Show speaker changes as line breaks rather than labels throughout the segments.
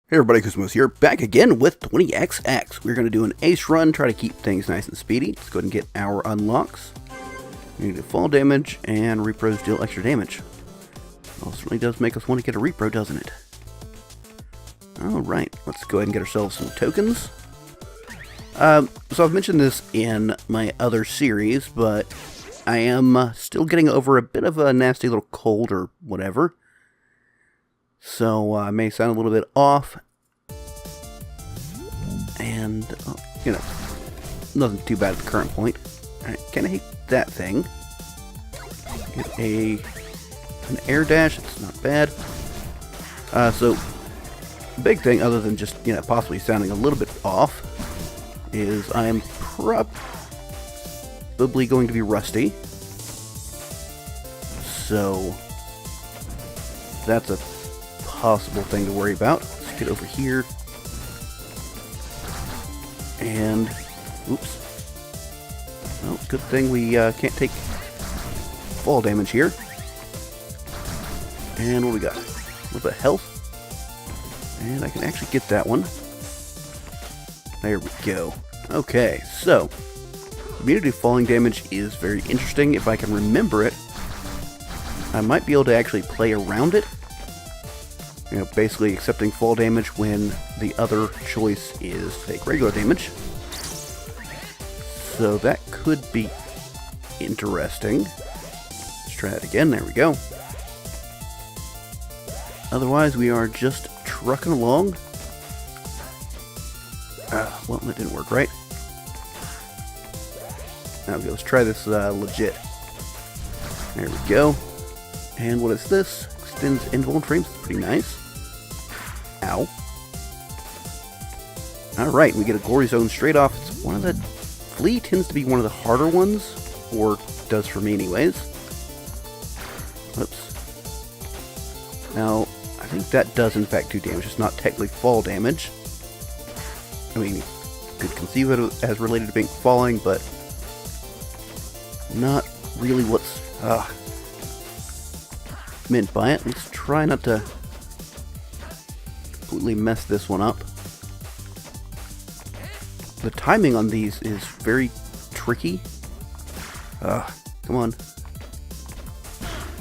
Hey everybody, Koosemose here, back again with 20XX. We're going to do an ace run, try to keep things nice and speedy. Let's go ahead and get our unlocks. We need to fall damage, and repros deal extra damage. Well, it certainly does make us want to get a repro, doesn't it? Alright, let's go ahead and get ourselves some tokens. So I've mentioned this in my other series, but I am still getting over a bit of a nasty little cold or whatever. So I may sound a little bit off, and you know, nothing too bad at the current point. I kind of hate that thing. Get an air dash. It's not bad. So big thing, other than just possibly sounding a little bit off, is I am probably going to be rusty. So that's a possible thing to worry about. Let's get over here. And, oops. Well, good thing we can't take fall damage here. And what do we got? A little bit of health. And I can actually get that one. There we go. Okay, so immunity to falling damage is very interesting. If I can remember it, I might be able to actually play around it. Basically accepting fall damage when the other choice is to take regular damage. So that could be interesting. Let's try that again. There we go. Otherwise, we are just trucking along. Well, that didn't work right. Okay, let's try this legit. There we go. And what is this? Extends invuln frames. Pretty nice. Ow. Alright, we get a glory zone straight off. It's one of the... Flea tends to be one of the harder ones, or does for me anyways. Whoops. Now, I think that does in fact do damage. It's not technically fall damage. I mean, you could conceive it as related to being falling, but not really what's meant by it. Let's try not to completely mess this one up. The timing on these is very tricky. Come on.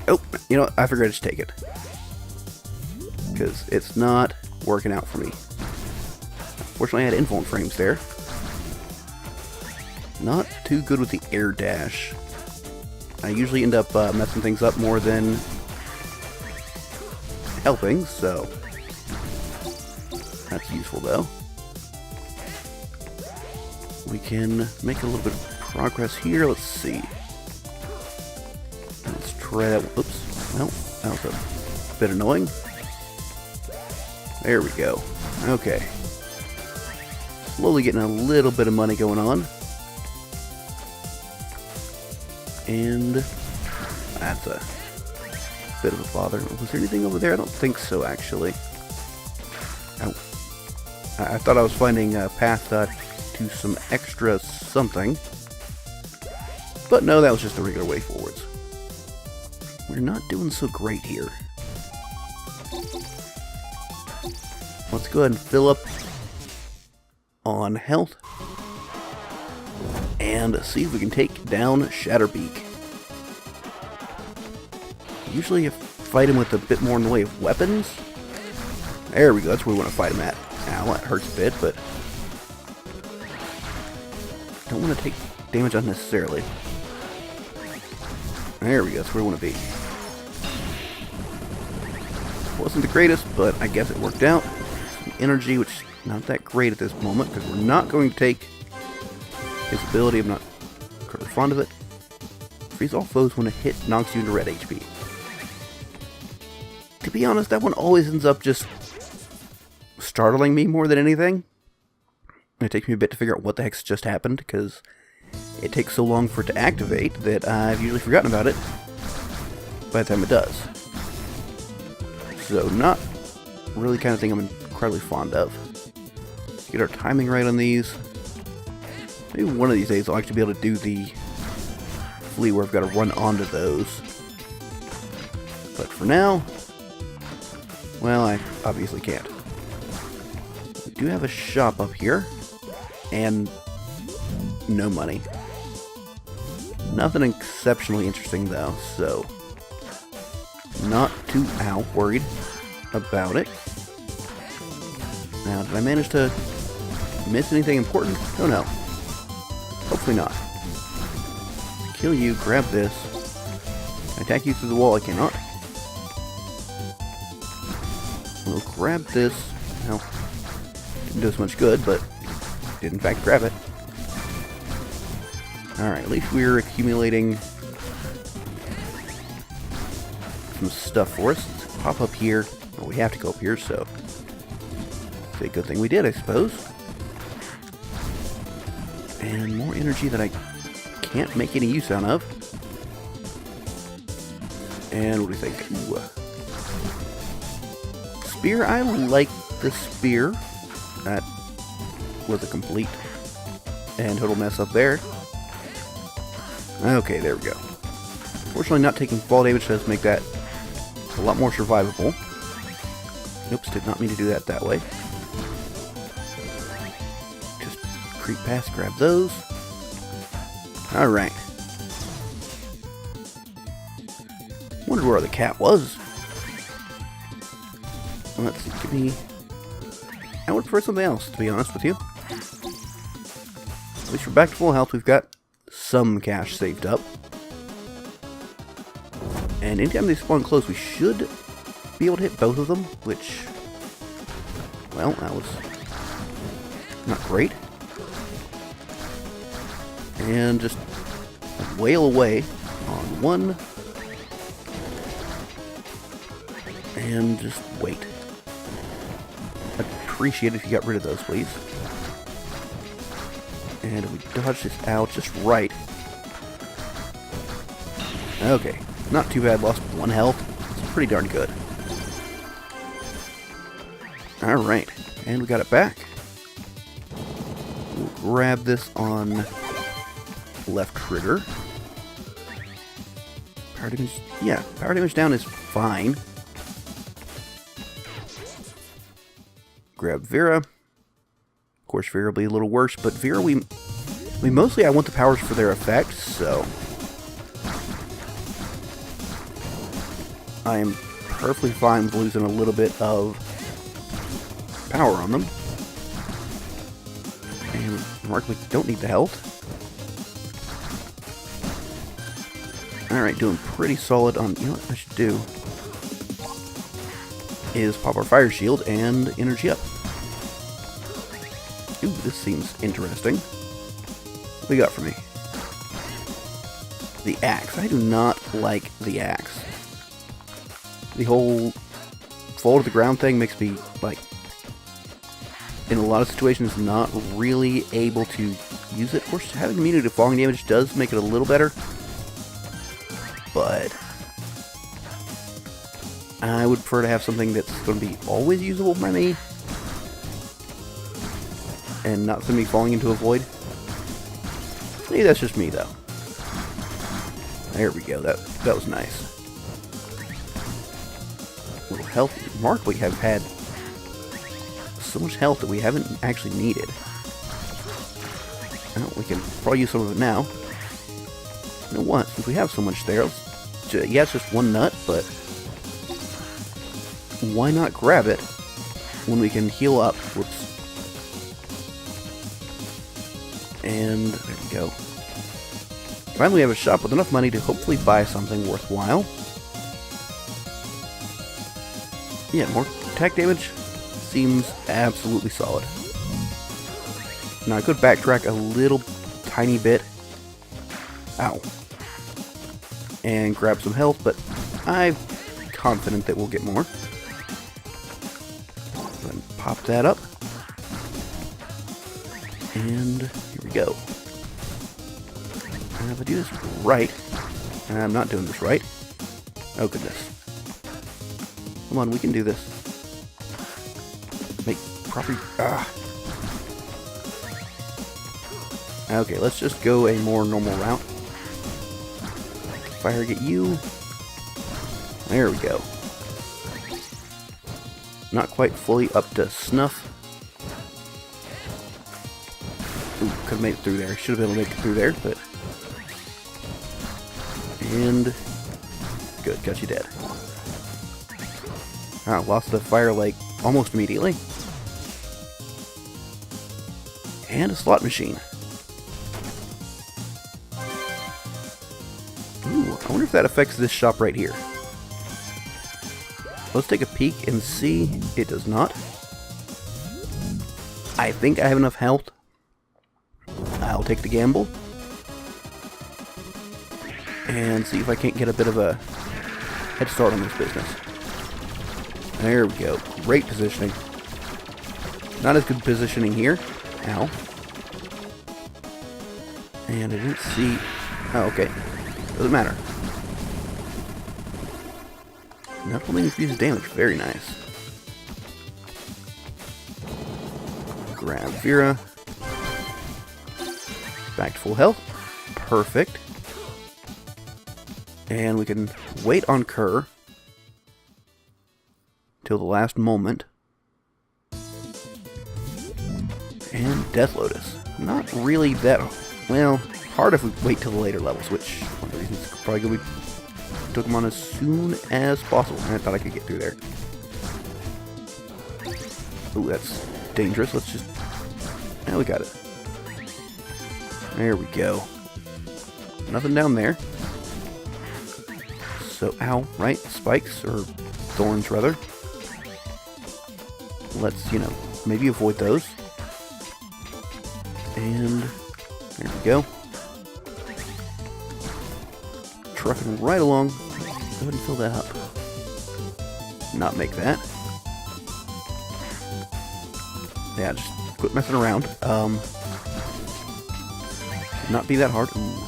Oh, you know what? I figured I'd just take it. Because it's not working out for me. Fortunately, I had invuln frames there. Not too good with the air dash. I usually end up messing things up more than helping, so that's useful though. We can make a little bit of progress here. Let's see. Let's try that. Oops. Well, that was a bit annoying. There we go. Okay. Slowly getting a little bit of money going on. And that's a bit of a bother. Was there anything over there? I don't think so, actually. Oh. I thought I was finding a path to some extra something. But no, that was just a regular way forwards. We're not doing so great here. Let's go ahead and fill up on health. And see if we can take down Shatterbeak. Usually you fight him with a bit more in the way of weapons. There we go, that's where we want to fight him at. Ow, that hurts a bit, but don't want to take damage unnecessarily. There we go, that's where we want to be. Wasn't the greatest, but I guess it worked out. Some energy, which is not that great at this moment, because we're not going to take his ability. I'm not incredibly fond of it. Freeze all foes when a hit knocks you into red HP. To be honest, that one always ends up just startling me more than anything. It takes me a bit to figure out what the heck's just happened, because it takes so long for it to activate that I've usually forgotten about it by the time it does. So not really the kind of thing I'm incredibly fond of. Let's get our timing right on these. Maybe one of these days I'll actually be able to do the flea where I've got to run onto those. But for now, well, I obviously can't. do have a shop up here. And no money. Nothing exceptionally interesting though, so not too worried about it. Now, did I manage to miss anything important? Oh no. Hopefully not. Kill you, grab this. Attack you through the wall, I cannot. We'll grab this. Well, didn't do us much good, but did in fact grab it. Alright, at least we're accumulating some stuff for us. Let's pop up here. Well, we have to go up here, so it's a good thing we did, I suppose. And more energy that I can't make any use out of. And what do you think? Ooh. Spear, I like the spear. That was a complete and total mess up there. Okay, there we go. Fortunately, not taking fall damage does make that a lot more survivable. Oops, did not mean to do that way. Just creep past, grab those. Alright. Wonder where the cat was. Let's see, give me... I would prefer something else, to be honest with you. At least we're back to full health. We've got some cash saved up. And anytime they spawn close, we should be able to hit both of them, which... well, that was not great. And just wail away on one. And just wait. I'd appreciate it if you got rid of those, please. And if we dodge this out just right. Okay, not too bad. Lost 1 health. It's pretty darn good. Alright, and we got it back. We'll grab this on left trigger. Power damage, yeah, power damage down is fine. Grab Vera. Of course, Vera will be a little worse, but Vera, mostly I want the powers for their effects, so I am perfectly fine with losing a little bit of power on them. And remarkably, don't need the health. Alright, doing pretty solid on... you know what I should do is pop our fire shield and energy up. Ooh, this seems interesting. What do you got for me? The axe. I do not like the axe. The whole fall to the ground thing makes me, like, in a lot of situations, not really able to use it. Of course, having immunity to falling damage does make it a little better. But I would prefer to have something that's going to be always usable by me. And not going to be falling into a void. Maybe that's just me, though. There we go. That was nice. A little health. Mark, we have had so much health that we haven't actually needed. Well, we can probably use some of it now. You know what? Since we have so much there, yeah, it's just 1 nut, but why not grab it when we can heal up? Whoops. And there we go. Finally, we have a shop with enough money to hopefully buy something worthwhile. Yeah, more attack damage seems absolutely solid. Now, I could backtrack a little tiny bit. Ow. And grab some health, but I'm confident that we'll get more. Go ahead and pop that up. And here we go. If I do this right, and I'm not doing this right. Oh goodness. Come on, we can do this. Make proper... Okay, let's just go a more normal route. Fire get you. There we go. Not quite fully up to snuff, Ooh, could have made it through there. Should have been able to make it through there, but... And... Good, got you dead. Ah, lost the fire, like, almost immediately. And a slot machine. Ooh, I wonder if that affects this shop right here. Let's take a peek and see. It does not. I think I have enough health. I'll take the gamble. And see if I can't get a bit of a head start on this business. There we go. Great positioning. Not as good positioning here. Ow. And I didn't see... Oh, okay. Doesn't matter. Not only increases damage. Very nice. Grab Vera. Back to full health. Perfect. And we can wait on Kerr till the last moment. And Death Lotus. Not really that... Well, hard if we wait till the later levels, which one of the reasons is probably going to be... Took them on as soon as possible. I thought I could get through there. Ooh, that's dangerous. Let's just... Now we got it. There we go. Nothing down there. So, ow, right? Spikes, or thorns, rather. Let's, you know, maybe avoid those. And there we go. Trucking right along. Go ahead and fill that up. Not make that. Yeah, just quit messing around. Should not be that hard. Ooh.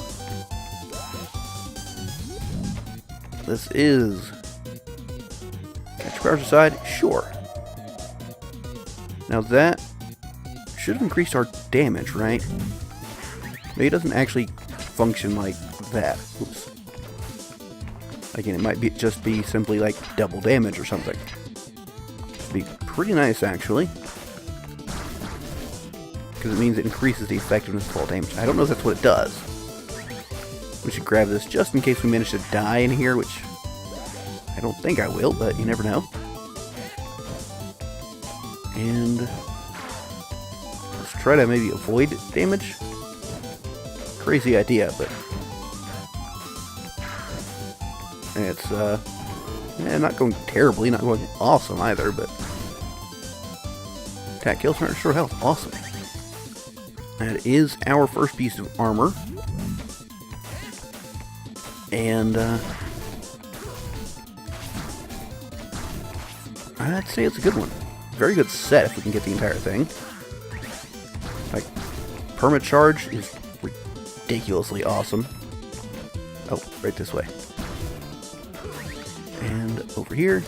This is... Catch powers aside? Sure. Now that should have increased our damage, right? Maybe it doesn't actually function like that. Oops. Again, it might be just be simply like double damage or something. It'd be pretty nice, actually. Because it means it increases the effectiveness of all damage. I don't know if that's what it does. We should grab this just in case we manage to die in here, which I don't think I will, but you never know. And let's try to maybe avoid damage. Crazy idea, but it's not going terribly, not going awesome either, but attack, kill, smart, restore health. Awesome. That is our first piece of armor. And I'd say it's a good one. Very good set if we can get the entire thing. Like, perma charge is ridiculously awesome. Oh, right this way. And over here,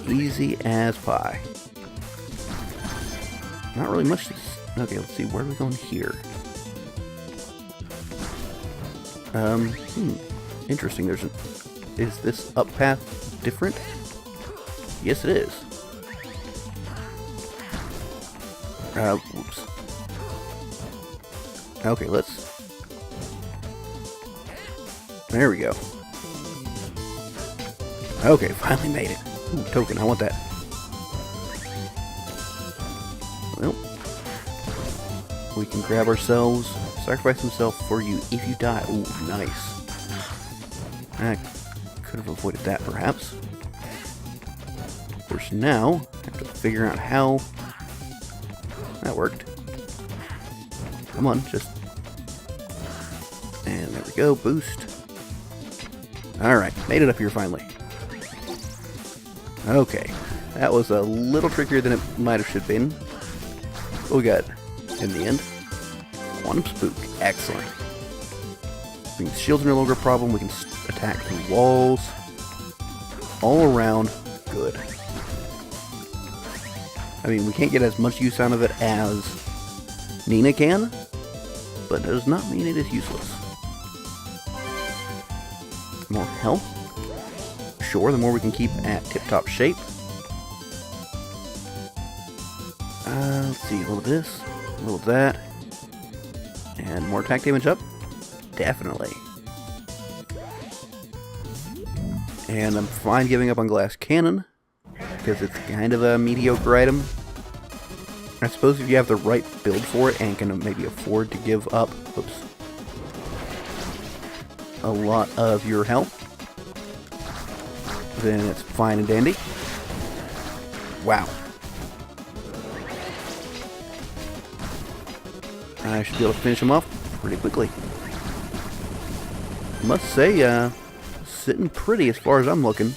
easy as pie. Not really much to... Okay, let's see, where are we going here? Interesting, there's an... Is this up path different? Yes, it is. Whoops. Okay, let's... There we go. Okay, finally made it. Ooh, token, I want that. Well, we can grab ourselves, sacrifice himself for you if you die. Ooh, nice. I could have avoided that, perhaps. Of course, now, I have to figure out how that worked. Come on, just... And there we go, boost. Alright, made it up here finally. Okay, that was a little trickier than it might have should been. What we got in the end? Quantum Spook, excellent. Means shields are no longer a problem, we can attack through walls. All around, good. I mean, we can't get as much use out of it as Nina can, but it does not mean it is useless. More health? Sure, the more we can keep at tip-top shape. Let's see, a little of this. A little of that. And more attack damage up? Definitely. And I'm fine giving up on Glass Cannon, because it's kind of a mediocre item. I suppose if you have the right build for it and can maybe afford to give up, a lot of your health, then it's fine and dandy. Wow. I should be able to finish him off pretty quickly. Must say, sitting pretty as far as I'm looking.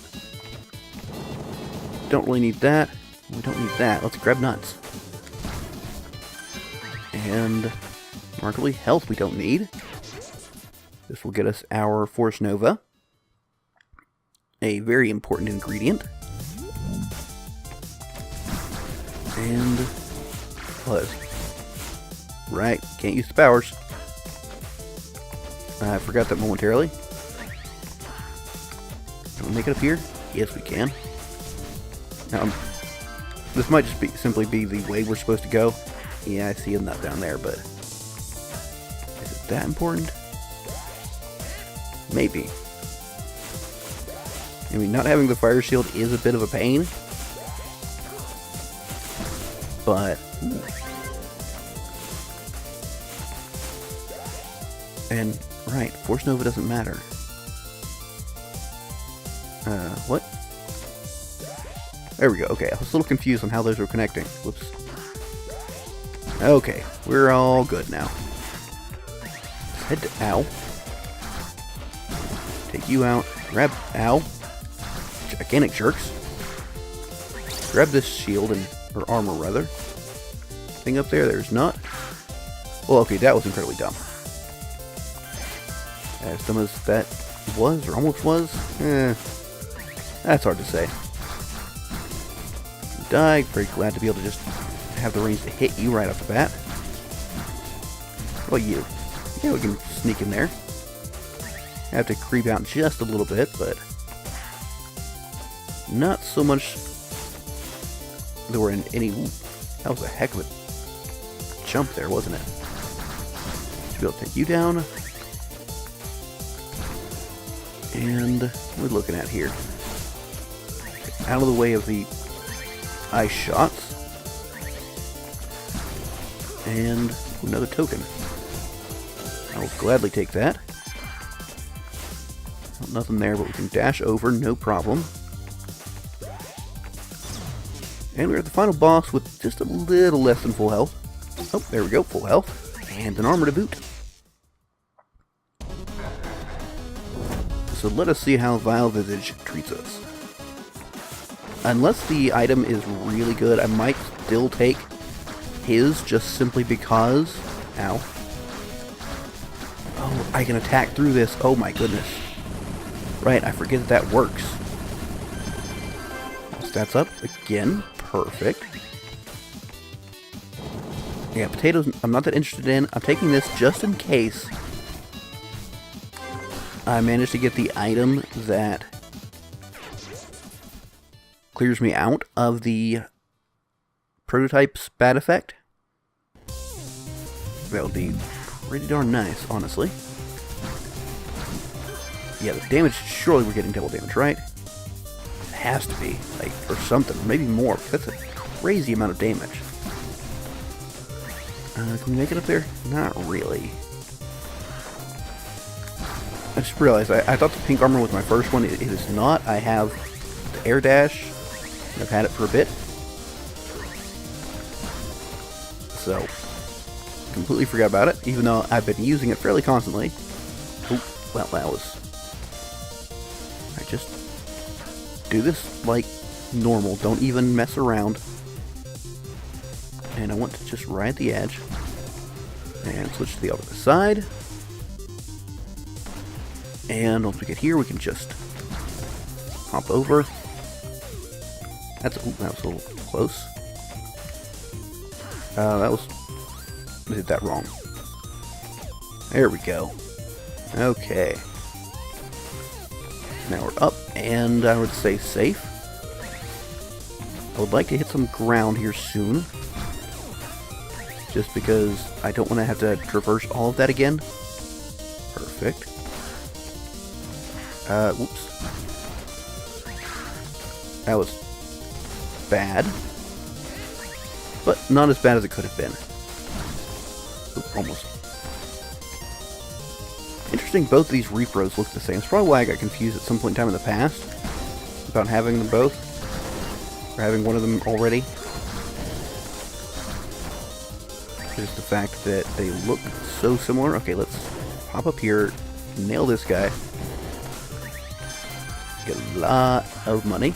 Don't really need that. We don't need that. Let's grab nuts. And remarkably, health we don't need. This will get us our Force Nova. A very important ingredient. And plus, right, can't use the powers. I forgot that momentarily. Can we make it up here? Yes, we can. Now, this might just simply be the way we're supposed to go. Yeah, I see a nut down there, but is it that important? Maybe. I mean, not having the fire shield is a bit of a pain, but and right, Force Nova doesn't matter. What? There we go. Okay, I was a little confused on how those were connecting. Whoops. Okay, we're all good now. Let's head to Ow. Take you out. Grab Ow. Gigantic jerks. Grab this shield or armor rather. Thing up there. There's not. Well, okay, that was incredibly dumb. As dumb as that was or almost was. That's hard to say. Die. Very glad to be able to just have the range to hit you right off the bat. What about you? Yeah, we can sneak in there. Have to creep out just a little bit, but not so much that we're in any... That was a heck of a jump there, wasn't it? Should be able to take you down. And what are we looking at here? Out of the way of the ice shots. And another token. I will gladly take that. Nothing there, but we can dash over, no problem. And we're at the final boss with just a little less than full health. Oh, there we go, full health. And an armor to boot. So let us see how Vile Visage treats us. Unless the item is really good, I might still take his just simply because... Ow. Oh, I can attack through this. Oh my goodness. Right, I forget that works. Stats up again. Perfect. Yeah, potatoes I'm not that interested in. I'm taking this just in case I manage to get the item that clears me out of the prototype's bad effect. That would be pretty darn nice, honestly. Yeah, the damage, surely we're getting double damage, right? It has to be, like, or something, or maybe more. That's a crazy amount of damage. Can we make it up there? Not really. I just realized, I thought the pink armor was my first one. It is not. I have the air dash. I've had it for a bit. So, completely forgot about it, even though I've been using it fairly constantly. Oh, well, that was... I just do this like normal. Don't even mess around. And I want to just ride the edge. And switch to the other side. And once we get here, we can just hop over. That was a little close. I did that wrong. There we go. Okay. Now we're up, and I would say safe. I would like to hit some ground here soon. just because I don't want to have to traverse all of that again. Perfect. Whoops. That was bad. But not as bad as it could have been. Oop, almost. Interesting, both of these repros look the same. It's probably why I got confused at some point in time in the past about having them both. Or having one of them already. Just the fact that they look so similar. Okay, let's hop up here, nail this guy. Get a lot of money.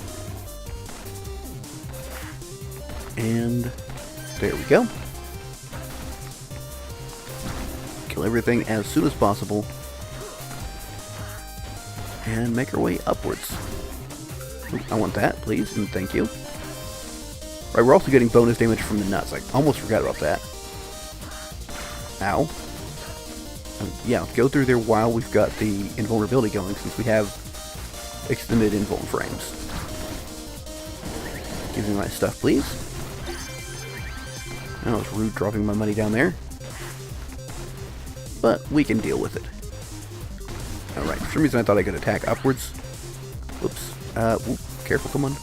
And there we go. Kill everything as soon as possible. And make our way upwards. Ooh, I want that, please, and thank you. Right, we're also getting bonus damage from the nuts. I almost forgot about that. Ow. Yeah, go through there while we've got the invulnerability going, since we have extended invuln frames. Give me my stuff, please. That was rude dropping my money down there. But we can deal with it. Alright, for some reason I thought I could attack upwards. Whoops. Whoop, careful, come on.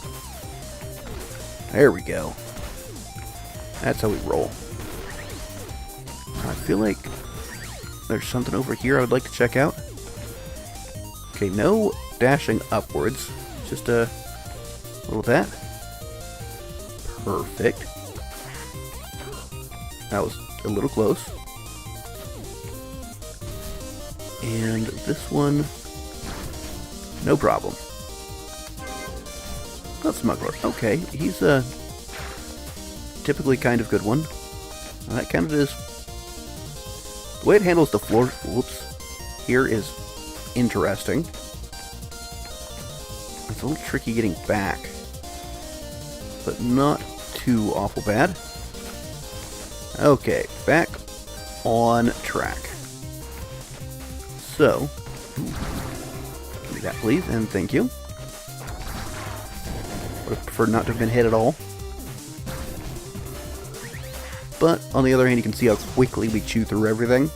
There we go. That's how we roll. I feel like there's something over here I would like to check out. Okay, no dashing upwards. Just a little of that. Perfect. That was a little close. And this one, no problem. Not Smuggler. Okay, he's a typically kind of good one. That kind of is. The way it handles the floor, whoops, here is interesting. It's a little tricky getting back, but not too awful bad. Okay, back on track. So, give me that please, and thank you. Would have preferred not to have been hit at all. But, on the other hand, you can see how quickly we chew through everything.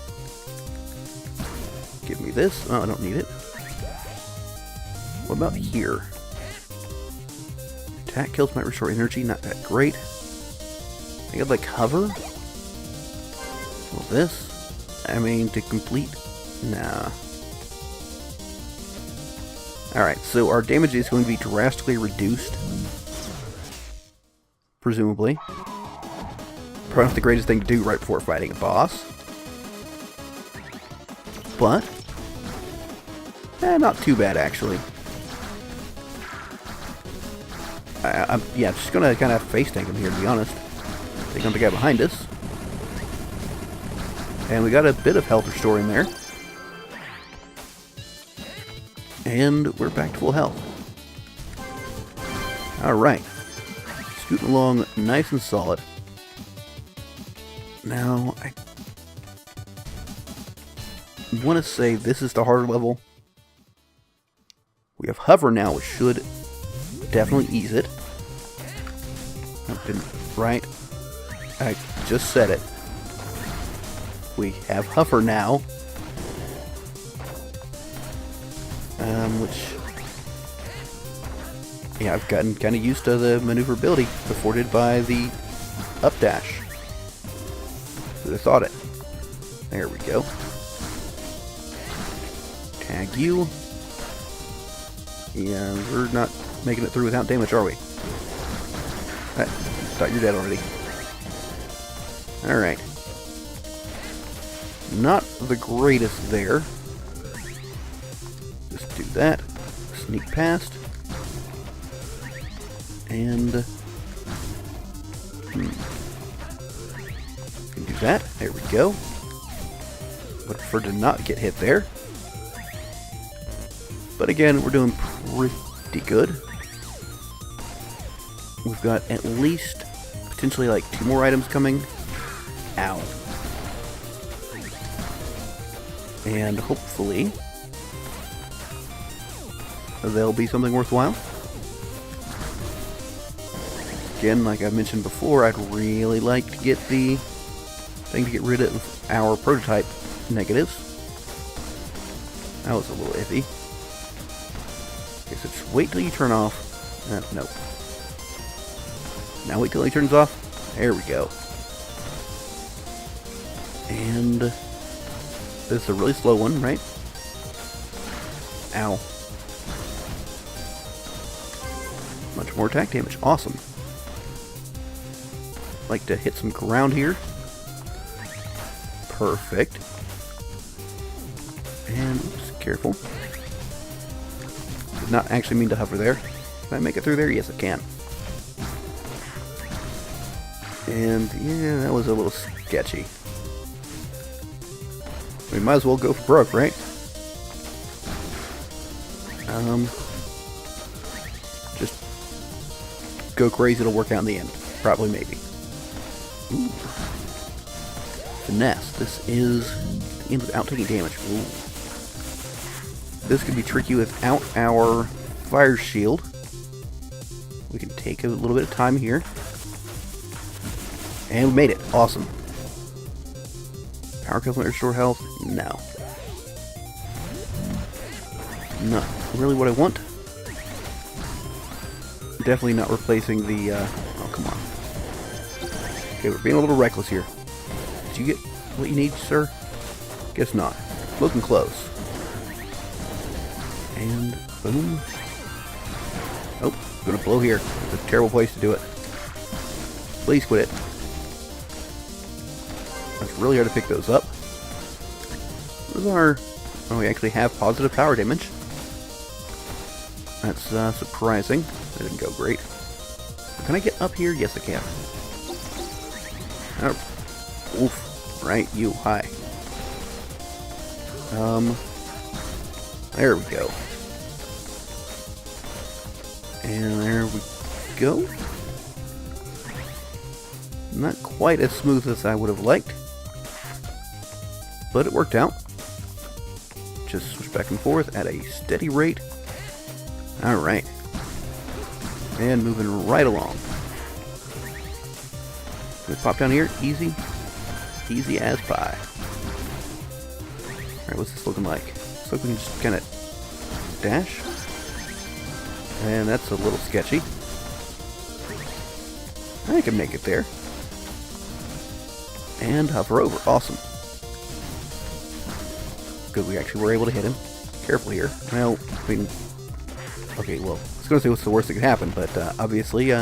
Give me this. Oh, I don't need it. What about here? Attack kills might restore energy, not that great. I think I'd like hover. Well, this. I mean, to complete. Nah. Alright, so our damage is going to be drastically reduced. Presumably. Probably not the greatest thing to do right before fighting a boss. But, not too bad, actually. I'm just going to kind of face tank him here, to be honest. Take on the guy behind us. And we got a bit of health restoring there. And we're back to full health. Alright. Scooting along nice and solid. Now, I want to say this is the harder level. We have hover now, which should definitely ease it. I've been right. I just said it. We have hover now. Which, yeah, I've gotten kind of used to the maneuverability afforded by the up dash. Who'd have thought it? There we go. Tag you. Yeah, we're not making it through without damage, are we? I thought you're dead already. Alright. Not the greatest there. Just do that. Sneak past. And do that. There we go. Would prefer to not get hit there. But again, we're doing pretty good. We've got at least potentially like 2 more items coming. Ow. And hopefully there'll be something worthwhile. Again, like I mentioned before, I'd really like to get the thing to get rid of our prototype negatives. That was a little iffy. Okay, so just wait till you turn off. Nope. Now wait till he turns off. There we go. And this is a really slow one, right? Ow. Much more attack damage. Awesome. Like to hit some ground here. Perfect. And oops, careful. Did not actually mean to hover there. Can I make it through there? Yes, I can. And yeah, that was a little sketchy. We might as well go for broke, right? Just go crazy, it'll work out in the end. Probably, maybe. Ooh. Finesse. This is the end without taking damage. Ooh. This could be tricky without our fire shield. We can take a little bit of time here. And we made it. Awesome. Power couple restore health? No. Not really what I want. Definitely not replacing the, oh, come on. Okay, we're being a little reckless here. Did you get what you need, sir? Guess not. Looking close. And, boom. Oh, gonna blow here. It's a terrible place to do it. Please quit it. It's really hard to pick those up. Those are... oh, we actually have positive power damage. That's surprising. That didn't go great. Can I get up here? Yes, I can. Oh. Oof. Right, you. Hi. There we go. And there we go. Not quite as smooth as I would have liked. But it worked out. Just switch back and forth at a steady rate. Alright. And moving right along. Let's pop down here. Easy. Easy as pie. Alright, what's this looking like? Looks like we can just kind of dash. And that's a little sketchy. I can make it there. And hover over. Awesome. Good, we actually were able to hit him. Careful here. Well, I mean... okay, well, I was going to say what's the worst that could happen, but obviously,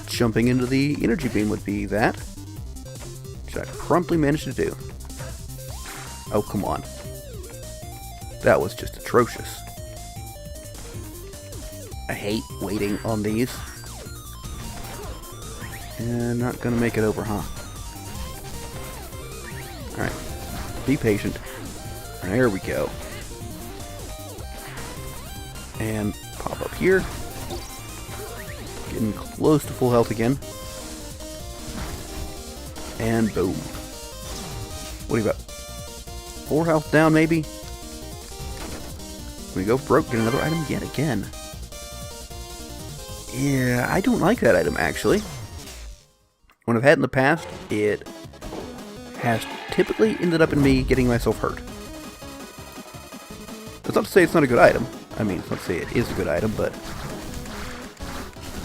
jumping into the energy beam would be that. Which I promptly managed to do. Oh, come on. That was just atrocious. I hate waiting on these. And not gonna make it over, huh? Alright. Be patient. There we go. And pop up here. Getting close to full health again. And boom. What do you got? 4 health down, maybe? When we go broke, get another item yet again. Yeah, I don't like that item, actually. When I've had it in the past, it has typically ended up in me getting myself hurt. That's not to say it's not a good item. I mean, it's not to say it is a good item, but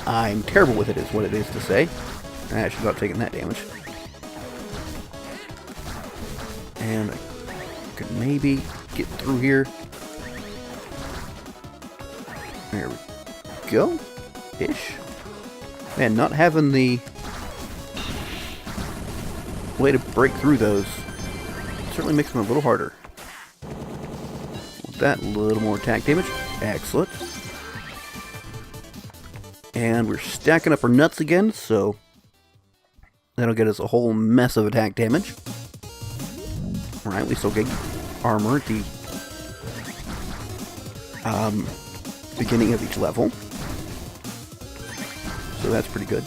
I'm terrible with it is what it is to say. I should not have taken that damage. And I could maybe get through here. There we go. Ish. Man, not having the way to break through those certainly makes them a little harder. With that, a little more attack damage. Excellent. And we're stacking up our nuts again, so that'll get us a whole mess of attack damage. Alright, we still get armor at the beginning of each level. So that's pretty good.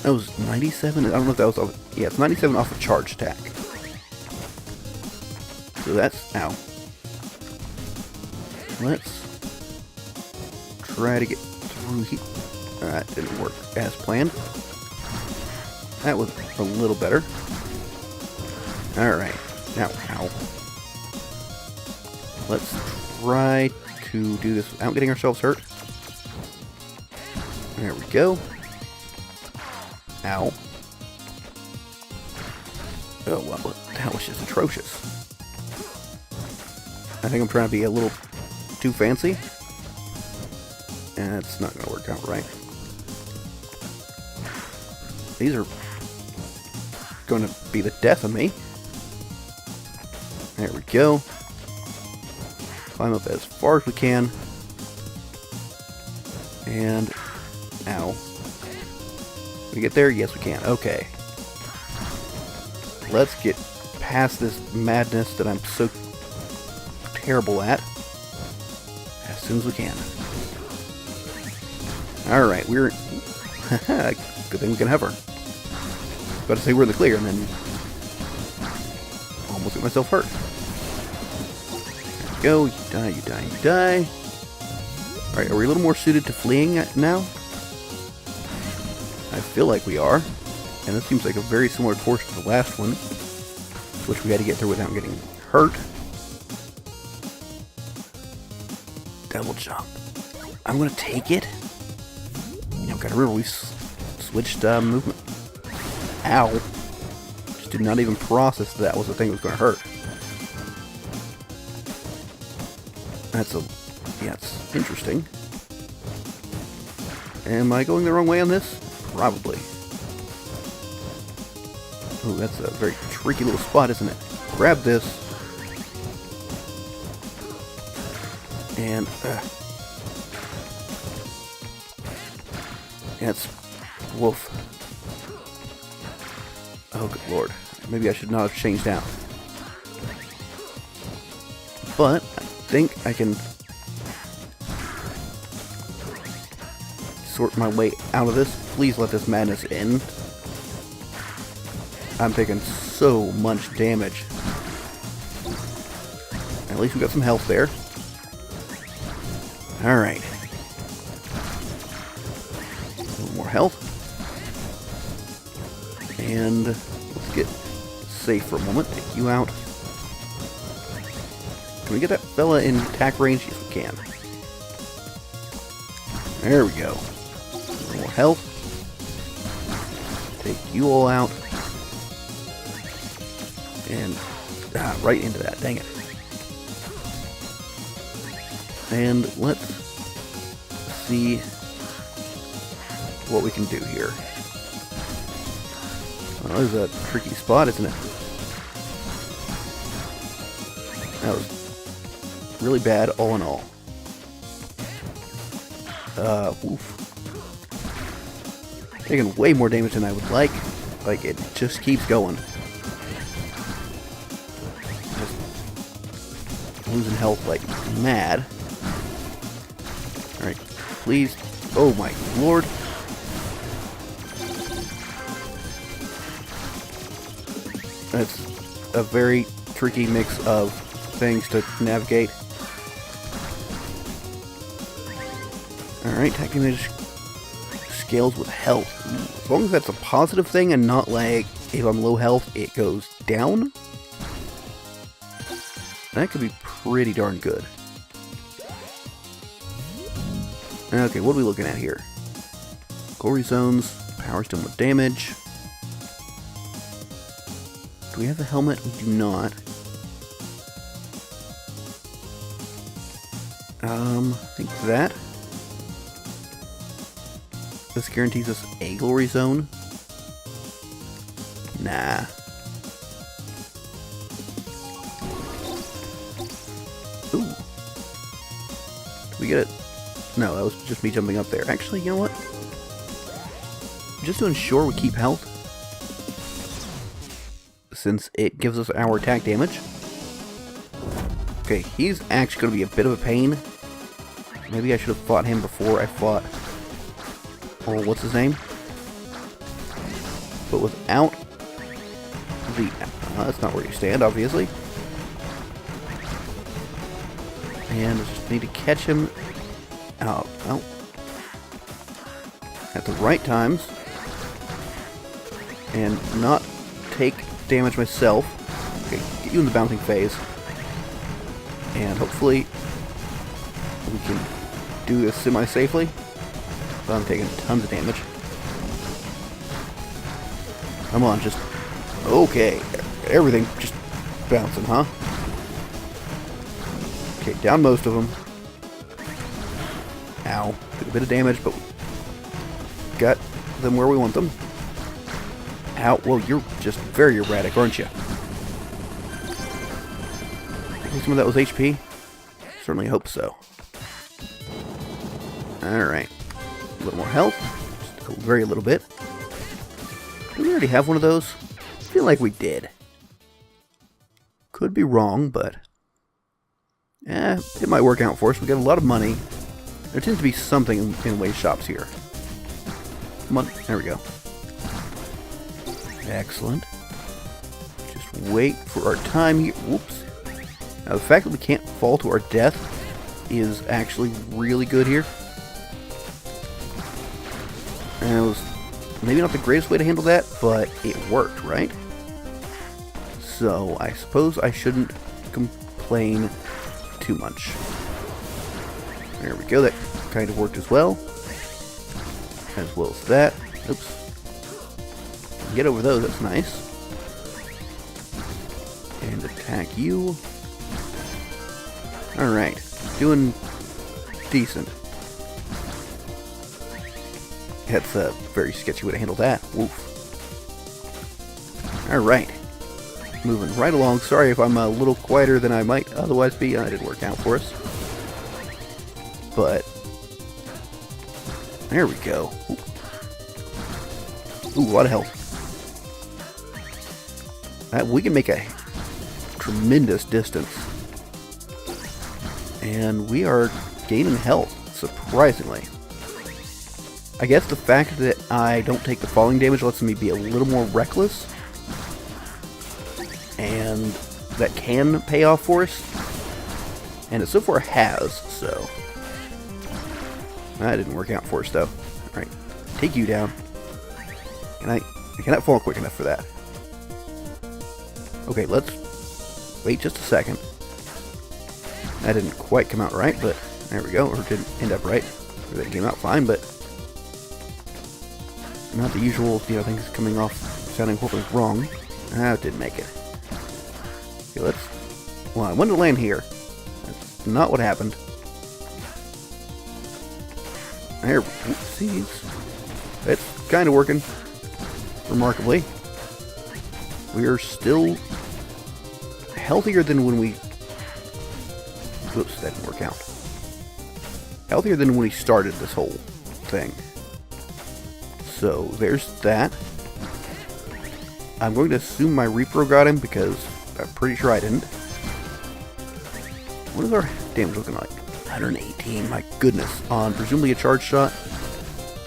That was 97? I don't know if that was off... yeah, it's 97 off a charge attack. So that's... ow. Let's try to get through here. That didn't work as planned. That was a little better. Alright. Now, ow. Let's try to do this without getting ourselves hurt. There we go. Ow. Oh, well, that was just atrocious. I think I'm trying to be a little too fancy. And it's not going to work out right. These are going to be the death of me. There we go. Climb up as far as we can. And, ow. Can we get there? Yes, we can. Okay. Let's get past this madness that I'm so terrible at as soon as we can. Alright, we're... Good thing we can hover. About to say we're in the clear, and then almost get myself hurt. There we go. You die, you die, you die. Alright, are we a little more suited to fleeing now? I feel like we are. And this seems like a very similar course to the last one, which we had to get through without getting hurt. Double jump. I'm going to take it. I've got to remember we switched movement. Ow. Just did not even process that was the thing that was going to hurt. That's a... yeah, it's interesting. Am I going the wrong way on this? Probably. Ooh, that's a very tricky little spot, isn't it? Grab this. And, it's... woof. Oh, good lord. Maybe I should not have changed out. But, I think I can... sort my way out of this. Please let this madness end. I'm taking so much damage. At least we got some health there. Alright. A little more health. And let's get safe for a moment. Take you out. Can we get that fella in attack range? Yes, we can. There we go. A little more health. Take you all out. And right into that, dang it. And let's see what we can do here. Well, this is a tricky spot, isn't it? That was really bad, all in all. Oof. Taking way more damage than I would like. Like, it just keeps going. Losing health like mad. Alright, please. Oh my lord. That's a very tricky mix of things to navigate. Alright, attack damage scales with health. As long as that's a positive thing and not like if I'm low health it goes down, that could be pretty darn good. Okay, what are we looking at here? Glory zones, power stone with damage. Do we have the helmet? We do not. I think that. This guarantees us a glory zone. Nah. Ooh. Did we get it? No, that was just me jumping up there. Actually, you know what? Just to ensure we keep health, since it gives us our attack damage. Okay, he's actually going to be a bit of a pain. Maybe I should have fought him before I fought... oh, what's his name? But without the... that's not where you stand, obviously. And I just need to catch him out. Well, at the right times. and not take damage myself. Okay, get you in the bouncing phase. And hopefully we can do this semi-safely. But I'm taking tons of damage. Come on, just... Okay, everything just bouncing, huh? Okay, down most of them. Ow. Took a bit of damage, but got them where we want them. Ow. Well, you're just very erratic, aren't you? Think some of that was HP? Certainly hope so. Alright. A little more health. Just a very little bit. Did we already have one of those? I feel like we did. Could be wrong, but... it might work out for us. We got a lot of money. There tends to be something in Way's shops here. Come on. There we go. Excellent. Just wait for our time here. Whoops. Now, the fact that we can't fall to our death is actually really good here. And it was maybe not the greatest way to handle that, but it worked, right? So, I suppose I shouldn't complain too much. There we go, that kind of worked as well. As well as that. Oops. Get over those, that's nice. And attack you. Alright, doing decent. That's a very sketchy way to handle that. Woof. Alright. Moving right along. Sorry if I'm a little quieter than I might otherwise be. That didn't work out for us. But, there we go. Ooh, a lot of health. We can make a tremendous distance. And we are gaining health, surprisingly. I guess the fact that I don't take the falling damage lets me be a little more reckless. And that can pay off for us. And it so far has, so... That didn't work out for us, though. Alright, take you down. I cannot fall quick enough for that. Okay, let's wait just a second. That didn't quite come out right, but there we go. Or it didn't end up right. That came out fine, but not the usual, things coming off sounding hopefully wrong. It didn't make it. Okay, well, I wanted to land here. That's not what happened. There, oopsies. It's kind of working. Remarkably. We are still healthier than when we... Oops, that didn't work out. Healthier than when we started this whole thing. So, there's that. I'm going to assume my repro got him because I'm pretty sure I didn't. What is our damage looking like? 118, my goodness. On presumably a charge shot.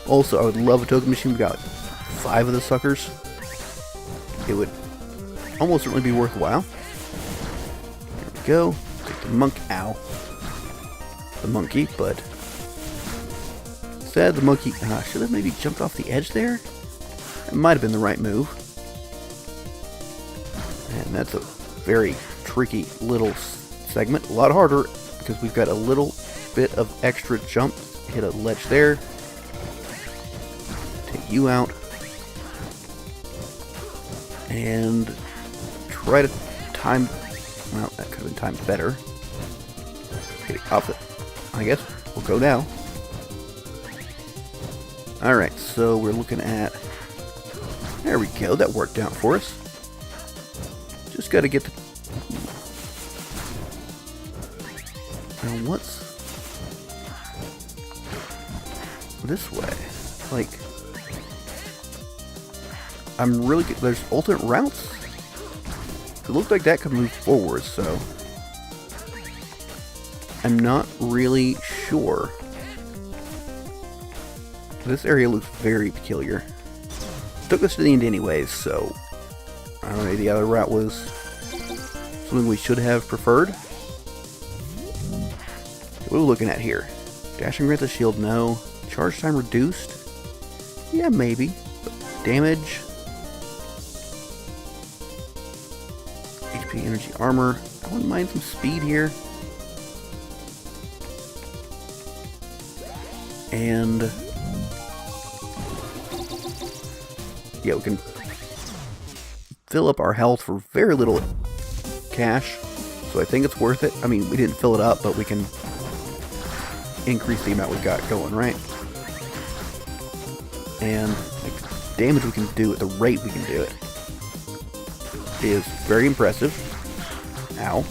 Also, I would love a token machine. We got like 5 of the suckers. It would almost certainly be worthwhile. There we go. Take the monk. Ow. The monkey, but instead the monkey should have maybe jumped off the edge there. That might have been the right move. And that's a very tricky little segment. A lot harder because we've got a little bit of extra jump. Hit a ledge there. Take you out. And try to time... Well, that could have been timed better. Okay, off it. I guess we'll go now. Alright, so we're looking at... There we go, that worked out for us. Just gotta get the... Now what's... this way? Like... I'm really good. There's alternate routes? It looks like that could move forward, so... I'm not really sure. This area looks very peculiar. Took us to the end anyways, so... I don't know, maybe the other route was something we should have preferred. What are we looking at here? Dashing grants a shield, no. Charge time reduced? Yeah, maybe. But damage? HP, energy, armor. I wouldn't mind some speed here. And yeah, we can fill up our health for very little cash. So I think it's worth it. I mean, we didn't fill it up, but we can increase the amount we got going, right? And like, damage we can do at the rate we can do it is very impressive. Ow.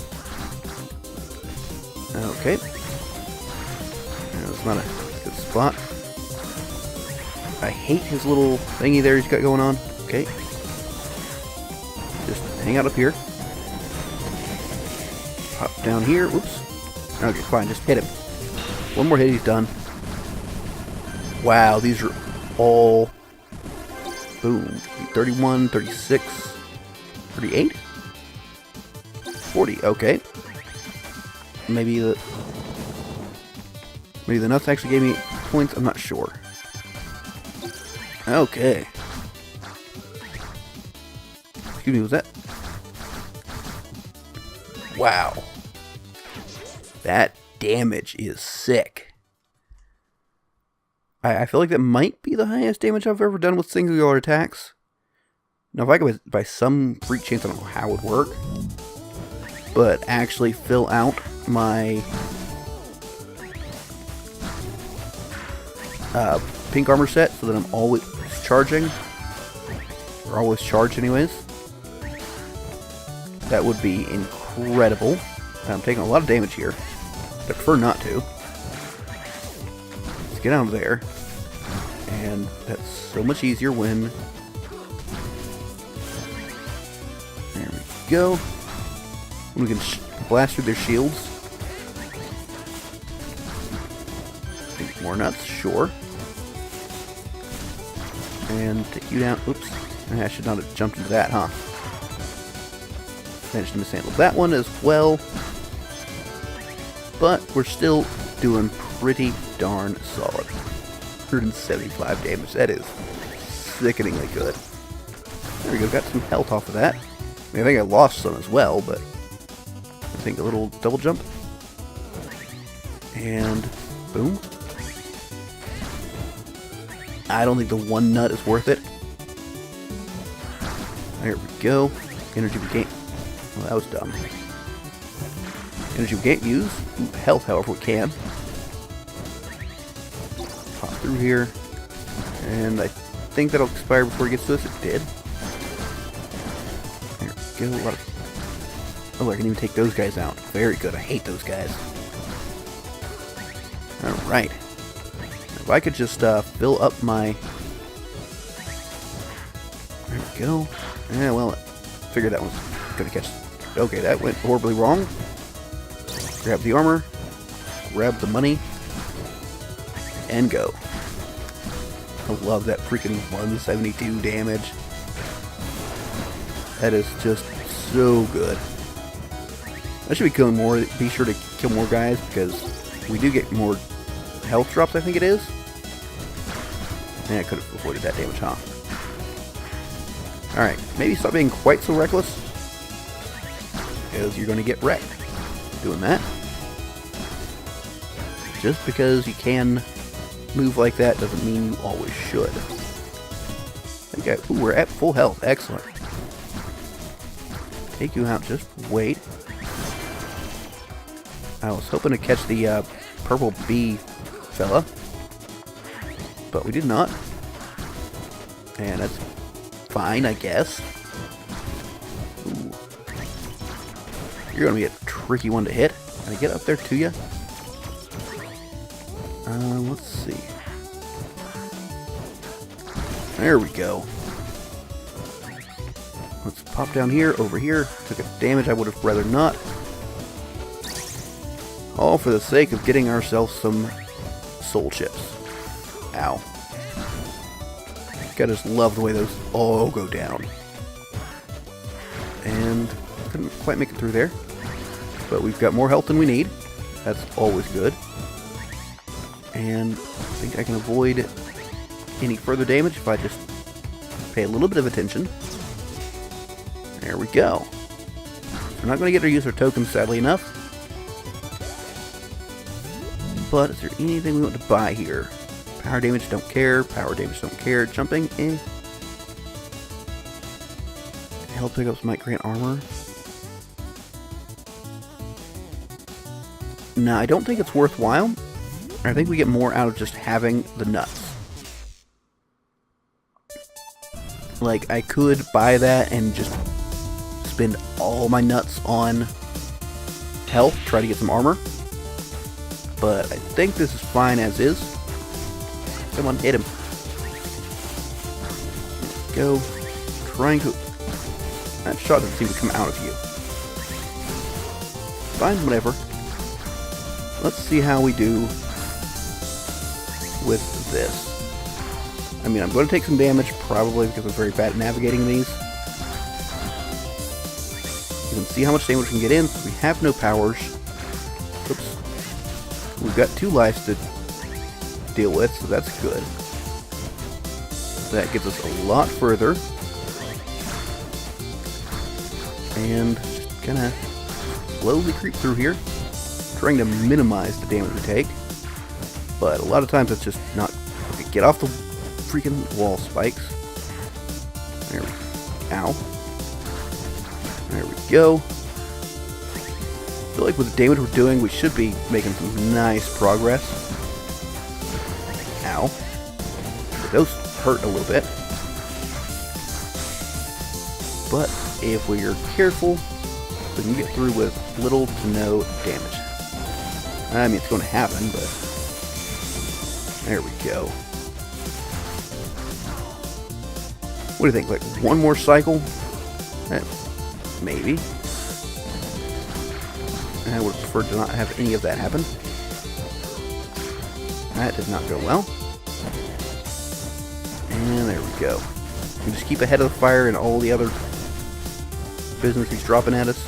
Okay. That's not a good spot. I hate his little thingy there he's got going on. Okay. Just hang out up here. Hop down here. Whoops. Okay, fine. Just hit him. One more hit, he's done. Wow, these are all... Boom. 31, 36, 38? 40, okay. Maybe the nuts actually gave me points, I'm not sure. Okay. Excuse me, was that? Wow. That damage is sick. I feel like that might be the highest damage I've ever done with singular attacks. Now, if I could, by some freak chance, I don't know how it would work, but actually fill out my pink armor set so that I'm always charging, or always charged anyways. That would be incredible. I'm taking a lot of damage here. I prefer not to. Let's get out of there. And that's so much easier when... There we go. When we can blast through their shields. More nuts, sure. And take you down. Oops. I should not have jumped into that, huh? Managed to mishandle that one as well. But we're still doing pretty darn solid. 175 damage. That is sickeningly good. There we go. Got some health off of that. I mean, I think I lost some as well, but I think a little double jump. And boom. I don't think the one nut is worth it. There we go. Energy we gain. Well, that was dumb. Energy we can't use. Ooh, health, however, we can. Pop through here. And I think that'll expire before it gets to us. It did. There we go. A lot of... Oh, I can even take those guys out. Very good. I hate those guys. Alright. If I could just fill up my... There we go. Yeah, well, I figured that one's gonna catch... Okay, that went horribly wrong. Grab the armor. Grab the money. And go. I love that freaking 172 damage. That is just so good. I should be killing more. Be sure to kill more guys because we do get more health drops, I think it is. Yeah, I could have avoided that damage, huh? Alright, maybe stop being quite so reckless. Because you're going to get wrecked doing that. Just because you can move like that doesn't mean you always should. Okay, ooh, we're at full health. Excellent. Take you out, just wait. I was hoping to catch the purple bee fella, but we did not. And that's fine, I guess. Ooh. You're gonna be a tricky one to hit. Can I get up there to you? Let's see. There we go. Let's pop down here, over here. Took a damage I would have rather not. All for the sake of getting ourselves some soul chips. Ow. I just love the way those all go down. And couldn't quite make it through there. But we've got more health than we need. That's always good. And I think I can avoid any further damage if I just pay a little bit of attention. There we go. We're not going to get to use our tokens, sadly enough. But is there anything we want to buy here? Power damage, don't care. Power damage, don't care. Jumping, eh. Health pickups might grant armor. No, I don't think it's worthwhile. I think we get more out of just having the nuts. Like, I could buy that and just spend all my nuts on health, try to get some armor. But I think this is fine as is. Come on, hit him. Go. Trying to... That shot doesn't seem to come out of you. Fine, whatever. Let's see how we do with this. I mean, I'm going to take some damage, probably, because I'm very bad at navigating these. You can see how much damage we can get in. We have no powers. Oops. We've got 2 lives to deal with, so that's good. That gets us a lot further. And just kind of slowly creep through here, trying to minimize the damage we take. But a lot of times it's just not... Okay, get off the freaking wall spikes. There we go. Ow. There we go. I feel like with the damage we're doing, we should be making some nice progress. Ow. But those hurt a little bit. But if we are careful, we can get through with little to no damage. I mean, it's going to happen, but... There we go. What do you think? Like, one more cycle? Maybe. I would prefer to not have any of that happen. That did not go well. And there we go. We just keep ahead of the fire and all the other business he's dropping at us.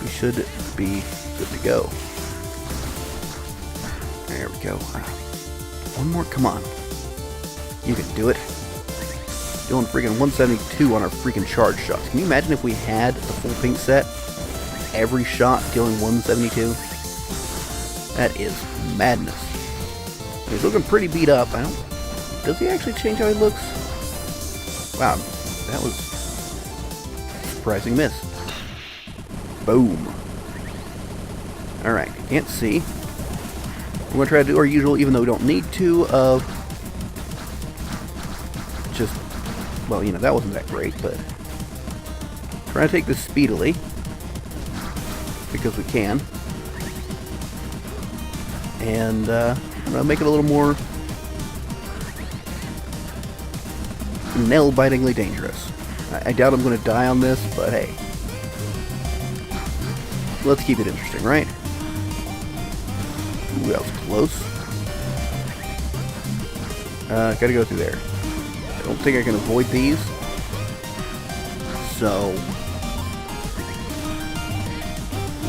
We should be good to go. There we go. One more, come on. You can do it. Doing freaking 172 on our freaking charge shots. Can you imagine if we had the full pink set? Every shot dealing 172? That is madness. He's looking pretty beat up. Does he actually change how he looks? Wow, that was a surprising miss. Boom. Alright, can't see. We're going to try to do our usual, even though we don't need to, just, well, you know, that wasn't that great, but try to take this speedily, because we can, and, I'm going to make it a little more nail-bitingly dangerous. I doubt I'm going to die on this, but hey, let's keep it interesting, right? Ooh, that was close. Gotta go through there. I don't think I can avoid these. So,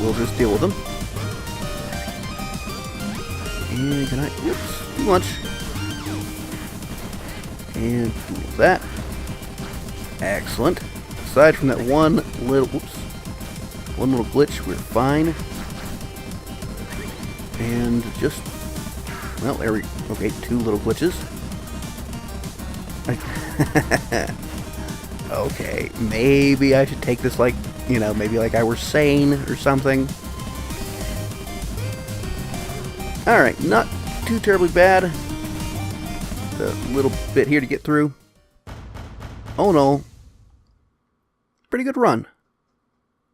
we'll just deal with them. And can I... Whoops, too much. And do that. Excellent. Aside from that one little... Whoops. One little glitch, we're fine. And just, well, there we go. Okay, 2 little glitches. Okay, maybe I should take this like, you know, maybe like I were sane or something. Alright, not too terribly bad. A little bit here to get through. Oh no. Pretty good run.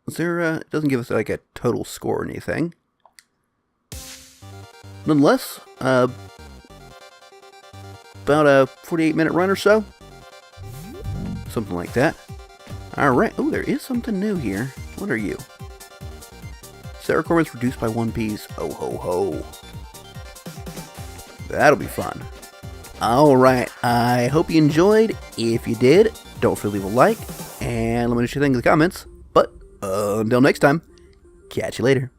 Is there, it doesn't give us like a total score or anything. Nonetheless, about a 48-minute run or so. Something like that. Alright. Oh, there is something new here. What are you? Set requirements reduced by 1 piece. Oh ho ho. That'll be fun. Alright. I hope you enjoyed. If you did, don't forget to leave a like. And let me know what you think in the comments. But until next time, catch you later.